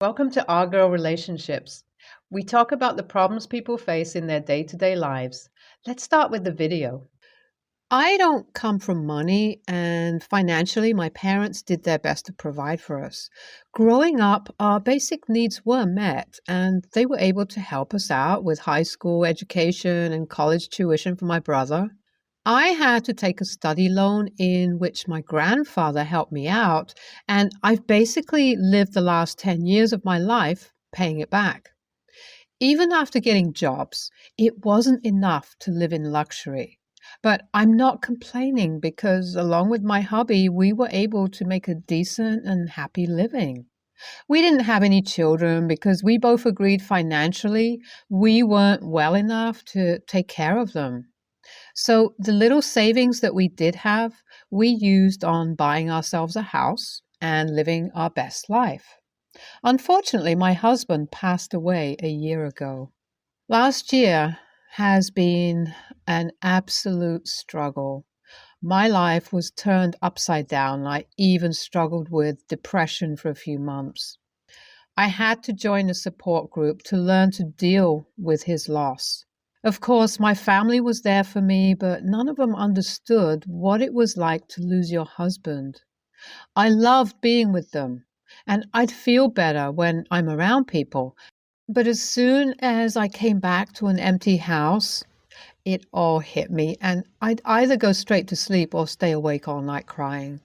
Welcome to Our Girl Relationships. We talk about the problems people face in their day to day lives. Let's start with the video. I don't come from money, and financially, my parents did their best to provide for us. Growing up, our basic needs were met, and they were able to help us out with high school education and college tuition for my brother. I had to take a study loan in which my grandfather helped me out, and I've basically lived the last 10 years of my life paying it back. Even after getting jobs, it wasn't enough to live in luxury. But I'm not complaining because, along with my hubby, we were able to make a decent and happy living. We didn't have any children because we both agreed financially we weren't well enough to take care of them. So the little savings that we did have, we used on buying ourselves a house and living our best life. Unfortunately, my husband passed away a year ago. Last year has been an absolute struggle. My life was turned upside down. I even struggled with depression for a few months. I had to join a support group to learn to deal with his loss. Of course, my family was there for me, but none of them understood what it was like to lose your husband. I loved being with them, and I'd feel better when I'm around people. But as soon as I came back to an empty house, it all hit me, and I'd either go straight to sleep or stay awake all night crying.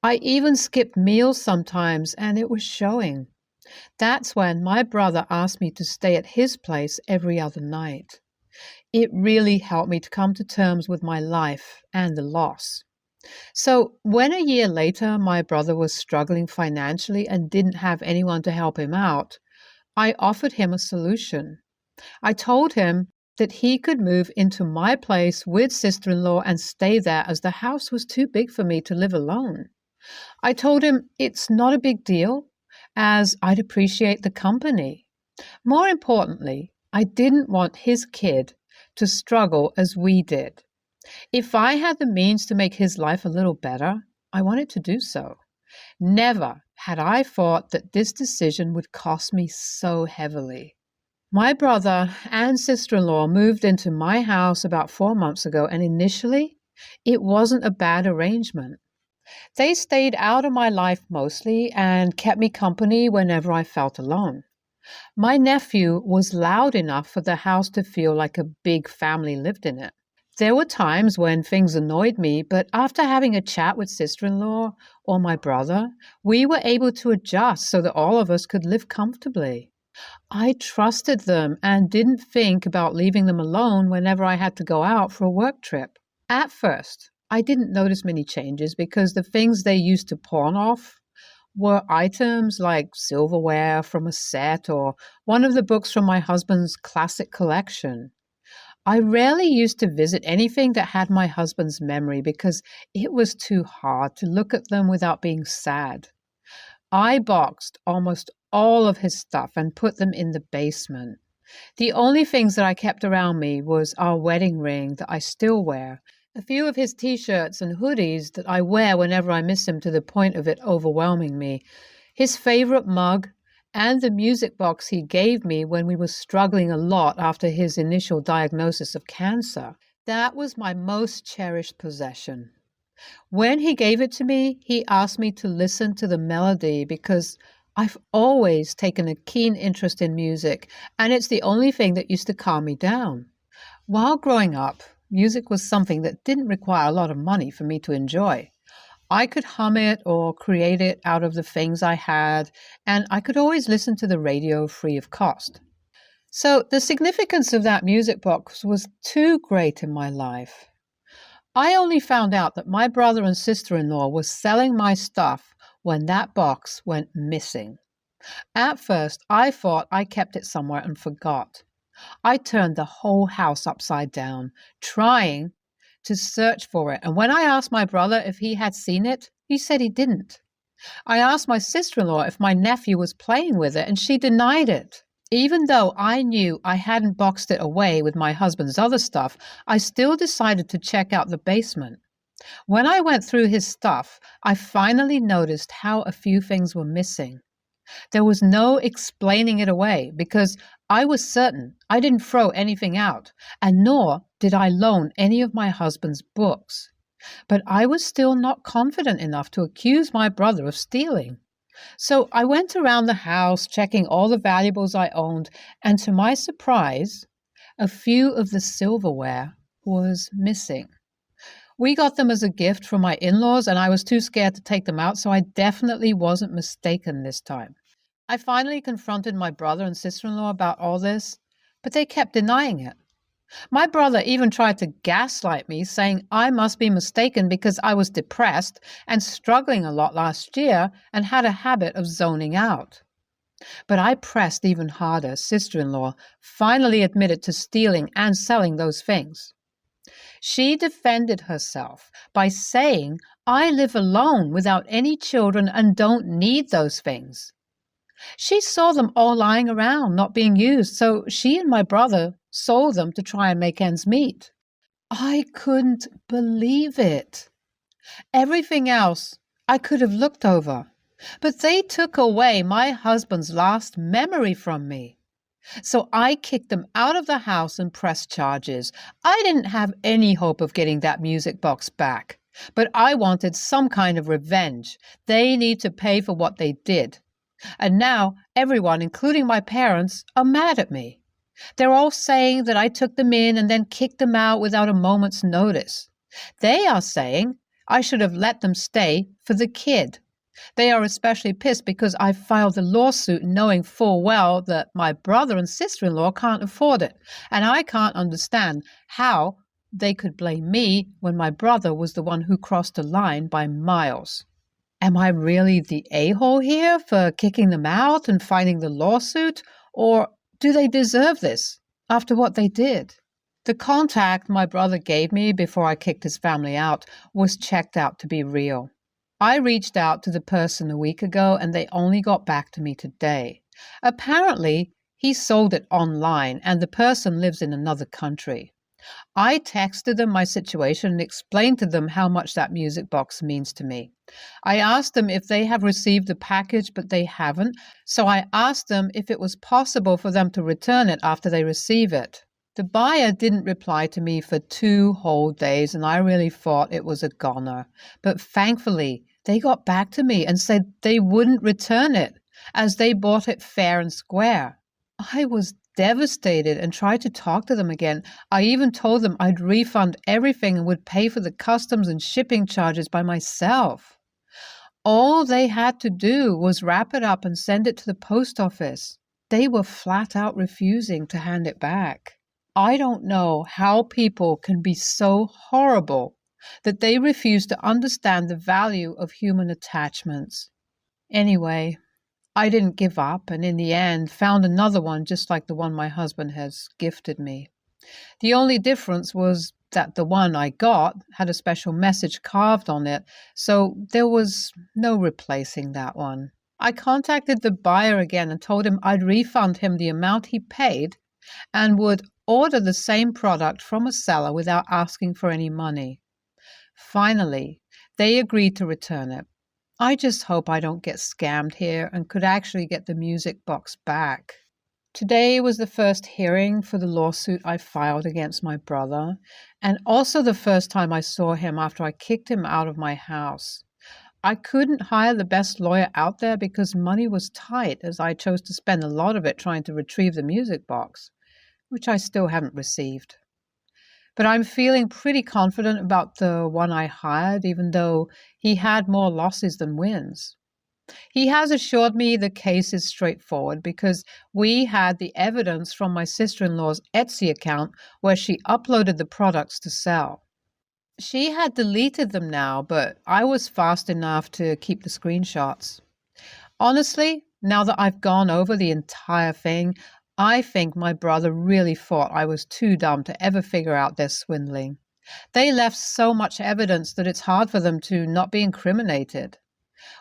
I even skipped meals sometimes, and it was showing. That's when my brother asked me to stay at his place every other night. It really helped me to come to terms with my life and the loss. So, when a year later my brother was struggling financially and didn't have anyone to help him out, I offered him a solution. I told him that he could move into my place with sister in law and stay there as the house was too big for me to live alone. I told him it's not a big deal, as I'd appreciate the company. More importantly, I didn't want his kid to struggle as we did. If I had the means to make his life a little better, I wanted to do so. Never had I thought that this decision would cost me so heavily. My brother and sister in law moved into my house about 4 months ago, and initially, it wasn't a bad arrangement. They stayed out of my life mostly and kept me company whenever I felt alone. My nephew was loud enough for the house to feel like a big family lived in it. There were times when things annoyed me, but after having a chat with sister in law or my brother, we were able to adjust so that all of us could live comfortably. I trusted them and didn't think about leaving them alone whenever I had to go out for a work trip. At first, I didn't notice many changes because the things they used to pawn off were items like silverware from a set or one of the books from my husband's classic collection. I rarely used to visit anything that had my husband's memory because it was too hard to look at them without being sad. I boxed almost all of his stuff and put them in the basement. The only things that I kept around me was our wedding ring that I still wear, a few of his t-shirts and hoodies that I wear whenever I miss him to the point of it overwhelming me, his favorite mug, and the music box he gave me when we were struggling a lot after his initial diagnosis of cancer. That was my most cherished possession. When he gave it to me, he asked me to listen to the melody because I've always taken a keen interest in music, and it's the only thing that used to calm me down. While growing up, music was something that didn't require a lot of money for me to enjoy. I could hum it or create it out of the things I had, and I could always listen to the radio free of cost. So the significance of that music box was too great in my life. I only found out that my brother and sister-in-law were selling my stuff when that box went missing. At first, I thought I kept it somewhere and forgot. I turned the whole house upside down, trying to search for it. And when I asked my brother if he had seen it, he said he didn't. I asked my sister-in-law if my nephew was playing with it, and she denied it. Even though I knew I hadn't boxed it away with my husband's other stuff, I still decided to check out the basement. When I went through his stuff, I finally noticed how a few things were missing. There was no explaining it away because I was certain I didn't throw anything out, and nor did I loan any of my husband's books. But I was still not confident enough to accuse my brother of stealing. So I went around the house checking all the valuables I owned, and to my surprise, a few of the silverware was missing. We got them as a gift from my in-laws, and I was too scared to take them out, so I definitely wasn't mistaken this time. I finally confronted my brother and sister-in-law about all this, but they kept denying it. My brother even tried to gaslight me, saying I must be mistaken because I was depressed and struggling a lot last year and had a habit of zoning out. But I pressed even harder. Sister-in-law finally admitted to stealing and selling those things. She defended herself by saying, I live alone without any children and don't need those things. She saw them all lying around, not being used, so she and my brother sold them to try and make ends meet. I couldn't believe it. Everything else I could have looked over, but they took away my husband's last memory from me. So I kicked them out of the house and pressed charges. I didn't have any hope of getting that music box back, but I wanted some kind of revenge. They need to pay for what they did. And now everyone, including my parents, are mad at me. They're all saying that I took them in and then kicked them out without a moment's notice. They are saying I should have let them stay for the kid. They are especially pissed because I filed the lawsuit knowing full well that my brother and sister-in-law can't afford it, and I can't understand how they could blame me when my brother was the one who crossed the line by miles. Am I really the a-hole here for kicking them out and fighting the lawsuit, or do they deserve this after what they did? The contact my brother gave me before I kicked his family out was checked out to be real. I reached out to the person a week ago and they only got back to me today. Apparently, he sold it online and the person lives in another country. I texted them my situation and explained to them how much that music box means to me. I asked them if they have received the package, but they haven't, so I asked them if it was possible for them to return it after they receive it. The buyer didn't reply to me for 2 whole days, and I really thought it was a goner. But thankfully, they got back to me and said they wouldn't return it, as they bought it fair and square. I was devastated and tried to talk to them again. I even told them I'd refund everything and would pay for the customs and shipping charges by myself. All they had to do was wrap it up and send it to the post office. They were flat out refusing to hand it back. I don't know how people can be so horrible that they refuse to understand the value of human attachments. Anyway, I didn't give up and in the end found another one just like the one my husband has gifted me. The only difference was that the one I got had a special message carved on it, so there was no replacing that one. I contacted the buyer again and told him I'd refund him the amount he paid and would order the same product from a seller without asking for any money. Finally, they agreed to return it. I just hope I don't get scammed here and could actually get the music box back. Today was the first hearing for the lawsuit I filed against my brother, and also the first time I saw him after I kicked him out of my house. I couldn't hire the best lawyer out there because money was tight, as I chose to spend a lot of it trying to retrieve the music box, which I still haven't received. But I'm feeling pretty confident about the one I hired, even though he had more losses than wins. He has assured me the case is straightforward because we had the evidence from my sister-in-law's Etsy account where she uploaded the products to sell. She had deleted them now, but I was fast enough to keep the screenshots. Honestly, now that I've gone over the entire thing, I think my brother really thought I was too dumb to ever figure out their swindling. They left so much evidence that it's hard for them to not be incriminated.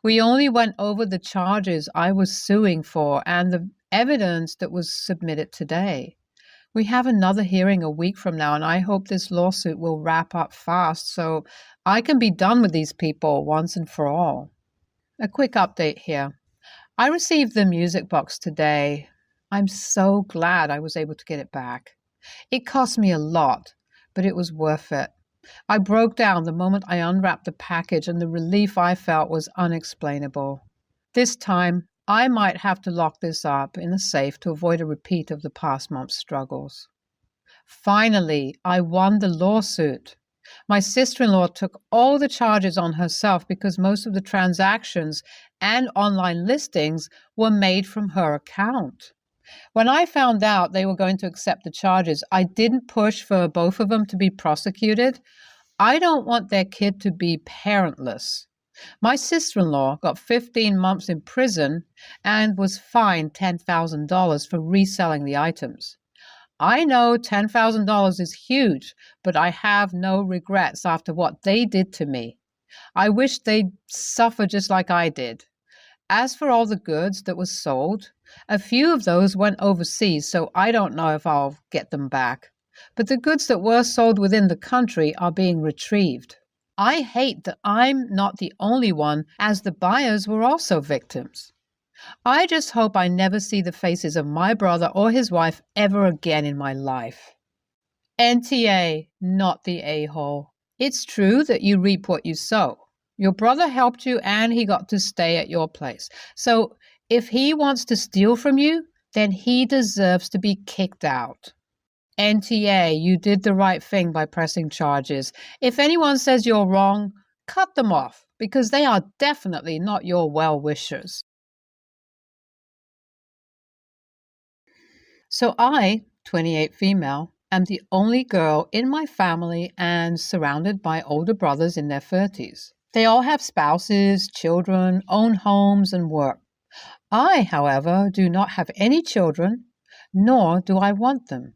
We only went over the charges I was suing for and the evidence that was submitted today. We have another hearing a week from now, and I hope this lawsuit will wrap up fast so I can be done with these people once and for all. A quick update here. I received the music box today. I'm so glad I was able to get it back. It cost me a lot, but it was worth it. I broke down the moment I unwrapped the package, and the relief I felt was unexplainable. This time, I might have to lock this up in a safe to avoid a repeat of the past month's struggles. Finally, I won the lawsuit. My sister-in-law took all the charges on herself because most of the transactions and online listings were made from her account. When I found out they were going to accept the charges, I didn't push for both of them to be prosecuted. I don't want their kid to be parentless. My sister-in-law got 15 months in prison and was fined $10,000 for reselling the items. I know $10,000 is huge, but I have no regrets after what they did to me. I wish they'd suffer just like I did. As for all the goods that were sold, a few of those went overseas, so I don't know if I'll get them back. But the goods that were sold within the country are being retrieved. I hate that I'm not the only one, as the buyers were also victims. I just hope I never see the faces of my brother or his wife ever again in my life. NTA, not the a-hole. It's true that you reap what you sow. Your brother helped you and he got to stay at your place. So if he wants to steal from you, then he deserves to be kicked out. NTA, you did the right thing by pressing charges. If anyone says you're wrong, cut them off, because they are definitely not your well-wishers. So I, 28 female, am the only girl in my family and surrounded by older brothers in their 30s. They all have spouses, children, own homes, and work. I, however, do not have any children, nor do I want them.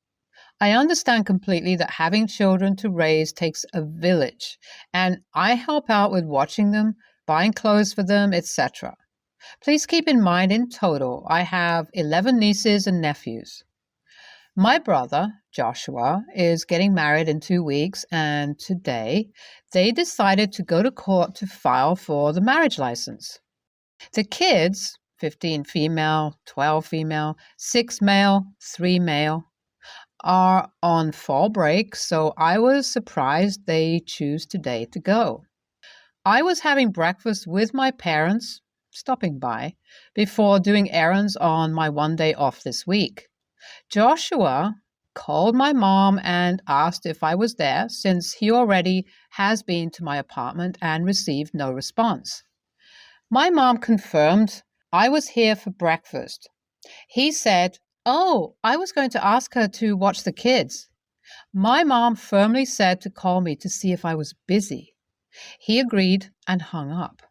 I understand completely that having children to raise takes a village, and I help out with watching them, buying clothes for them, etc. Please keep in mind, in total, I have 11 nieces and nephews. My brother, Joshua, is getting married in 2 weeks, and today they decided to go to court to file for the marriage license. The kids, 15 female, 12 female, 6 male, 3 male, are on fall break, so I was surprised they choose today to go. I was having breakfast with my parents, stopping by, before doing errands on my one day off this week. Joshua called my mom and asked if I was there, since he already has been to my apartment and received no response. My mom confirmed I was here for breakfast. He said, "Oh, I was going to ask her to watch the kids." My mom firmly said to call me to see if I was busy. He agreed and hung up.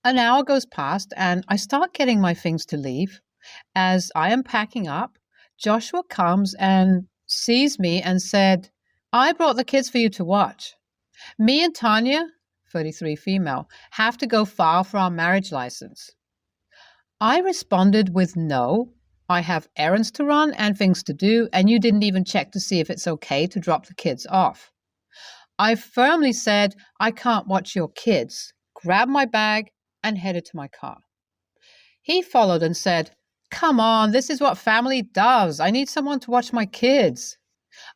An hour goes past and I start getting my things to leave. As I am packing up, Joshua comes and sees me and said, "I brought the kids for you to watch. Me and Tanya, 33 female, have to go file for our marriage license." I responded with no. I have errands to run and things to do, and you didn't even check to see if it's okay to drop the kids off. I firmly said, "I can't watch your kids," grabbed my bag, and headed to my car. He followed and said, "Come on, this is what family does. I need someone to watch my kids."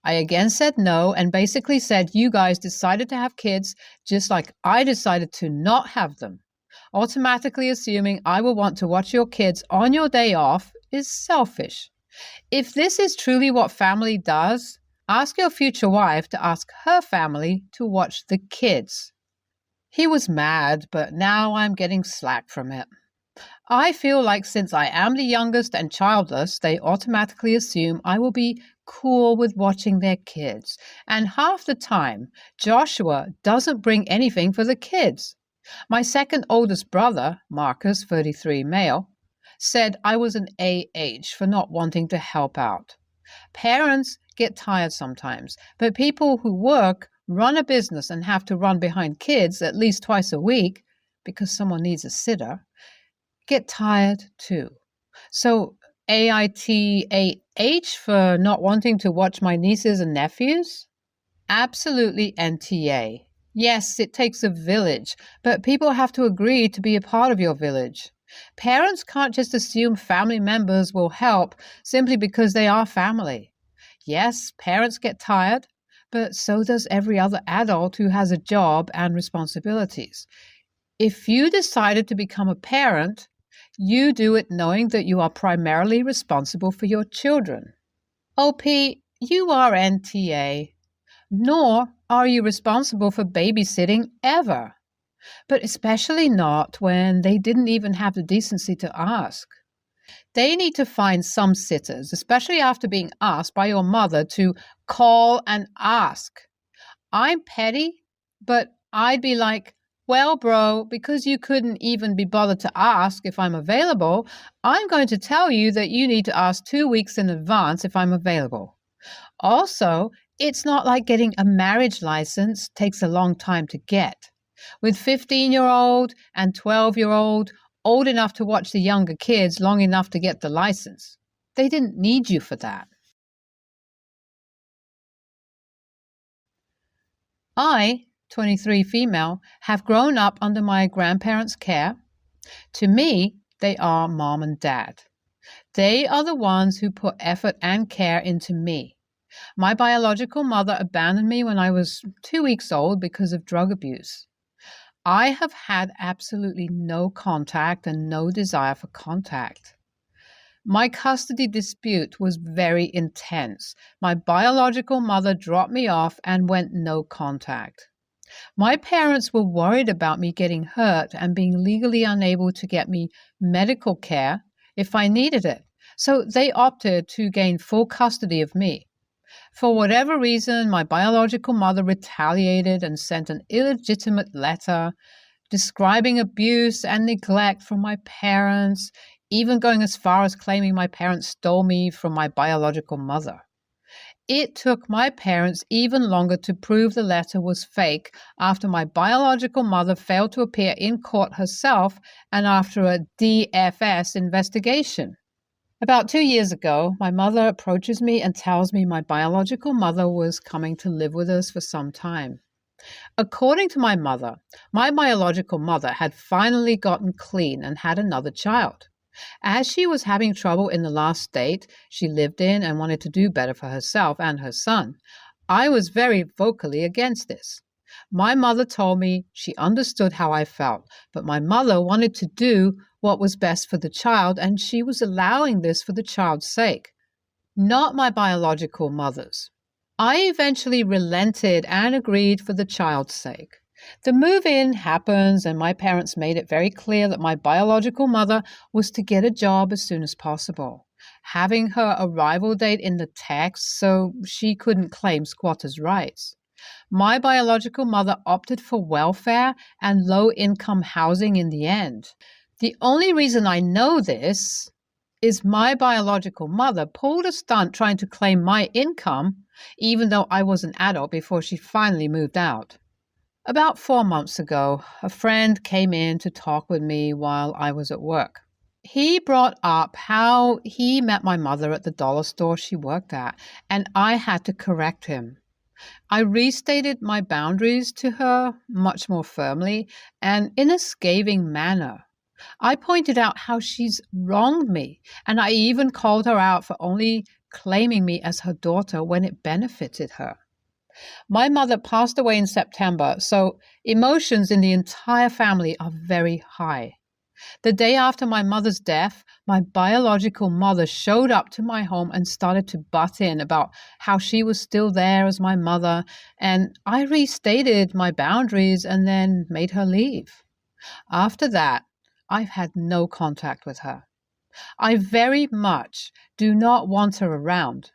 I again said no and basically said, "You guys decided to have kids just like I decided to not have them. Automatically assuming I will want to watch your kids on your day off is selfish. If this is truly what family does, ask your future wife to ask her family to watch the kids." He was mad, but now I'm getting slack from it. I feel like since I am the youngest and childless, they automatically assume I will be cool with watching their kids. And half the time, Joshua doesn't bring anything for the kids. My second oldest brother, Marcus, 33 male, said I was an AH for not wanting to help out. Parents get tired sometimes, but people who work, run a business, and have to run behind kids at least twice a week because someone needs a sitter, get tired too. So AITAH for not wanting to watch my nieces and nephews? Absolutely NTA. Yes, it takes a village, but people have to agree to be a part of your village. Parents can't just assume family members will help simply because they are family. Yes, parents get tired, but so does every other adult who has a job and responsibilities. If you decided to become a parent, you do it knowing that you are primarily responsible for your children. OP, you are NTA, nor are you responsible for babysitting ever, but especially not when they didn't even have the decency to ask. They need to find some sitters, especially after being asked by your mother to call and ask. I'm petty, but I'd be like, well, bro, because you couldn't even be bothered to ask if I'm available, I'm going to tell you that you need to ask 2 weeks in advance if I'm available. Also, it's not like getting a marriage license takes a long time to get. With 15-year-old and 12-year-old old enough to watch the younger kids long enough to get the license, they didn't need you for that. I, 23 female, have grown up under my grandparents' care. To me, they are mom and dad. They are the ones who put effort and care into me. My biological mother abandoned me when I was 2 weeks old because of drug abuse. I have had absolutely no contact and no desire for contact. My custody dispute was very intense. My biological mother dropped me off and went no contact. My parents were worried about me getting hurt and being legally unable to get me medical care if I needed it, so they opted to gain full custody of me. For whatever reason, my biological mother retaliated and sent an illegitimate letter describing abuse and neglect from my parents, even going as far as claiming my parents stole me from my biological mother. It took my parents even longer to prove the letter was fake after my biological mother failed to appear in court herself and after a DFS investigation. About 2 years ago, my mother approaches me and tells me my biological mother was coming to live with us for some time. According to my mother, my biological mother had finally gotten clean and had another child. As she was having trouble in the last state she lived in and wanted to do better for herself and her son, I was very vocally against this. My mother told me she understood how I felt, but my mother wanted to do what was best for the child, and she was allowing this for the child's sake, not my biological mother's. I eventually relented and agreed for the child's sake. The move-in happens, and my parents made it very clear that my biological mother was to get a job as soon as possible, having her arrival date in the text so she couldn't claim squatters' rights. My biological mother opted for welfare and low-income housing in the end. The only reason I know this is my biological mother pulled a stunt trying to claim my income, even though I was an adult before she finally moved out. About 4 months ago, a friend came in to talk with me while I was at work. He brought up how he met my mother at the dollar store she worked at, and I had to correct him. I restated my boundaries to her much more firmly and in a scathing manner. I pointed out how she's wronged me, and I even called her out for only claiming me as her daughter when it benefited her. My mother passed away in September, so emotions in the entire family are very high. The day after my mother's death, my biological mother showed up to my home and started to butt in about how she was still there as my mother, and I restated my boundaries and then made her leave. After that, I've had no contact with her. I very much do not want her around.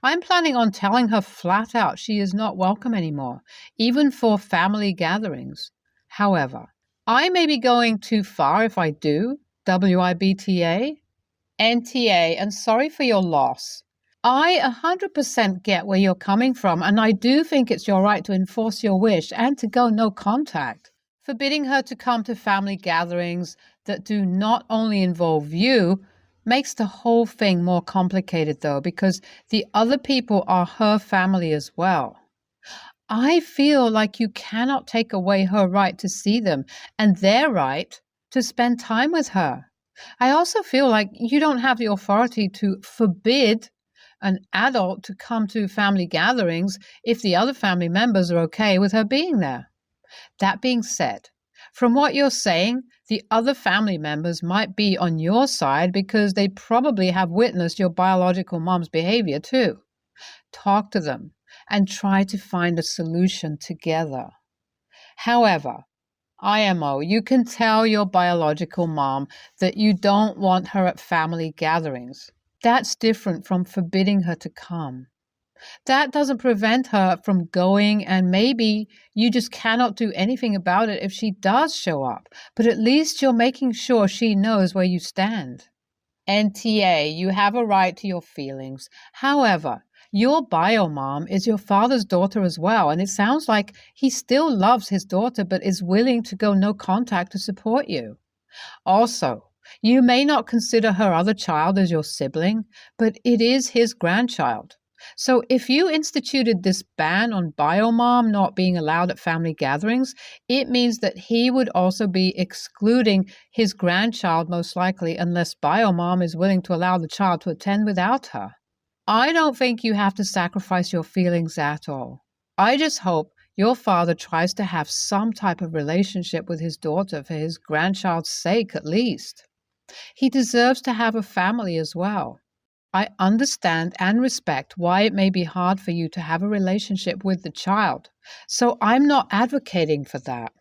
I'm planning on telling her flat out she is not welcome anymore, even for family gatherings. However, I may be going too far if I do. WIBTA? NTA, and sorry for your loss. I 100% get where you're coming from, and I do think it's your right to enforce your wish and to go no contact. Forbidding her to come to family gatherings that do not only involve you makes the whole thing more complicated, though, because the other people are her family as well. I feel like you cannot take away her right to see them and their right to spend time with her. I also feel like you don't have the authority to forbid an adult to come to family gatherings if the other family members are okay with her being there. That being said, from what you're saying, the other family members might be on your side because they probably have witnessed your biological mom's behavior too. Talk to them and try to find a solution together. However, IMO, you can tell your biological mom that you don't want her at family gatherings. That's different from forbidding her to come. That doesn't prevent her from going, and maybe you just cannot do anything about it if she does show up, but at least you're making sure she knows where you stand. NTA, you have a right to your feelings. However, your biomom is your father's daughter as well, and it sounds like he still loves his daughter but is willing to go no contact to support you. Also, you may not consider her other child as your sibling, but it is his grandchild. So if you instituted this ban on biomom not being allowed at family gatherings, it means that he would also be excluding his grandchild most likely unless biomom is willing to allow the child to attend without her. I don't think you have to sacrifice your feelings at all. I just hope your father tries to have some type of relationship with his daughter for his grandchild's sake at least. He deserves to have a family as well. I understand and respect why it may be hard for you to have a relationship with the child, so I'm not advocating for that.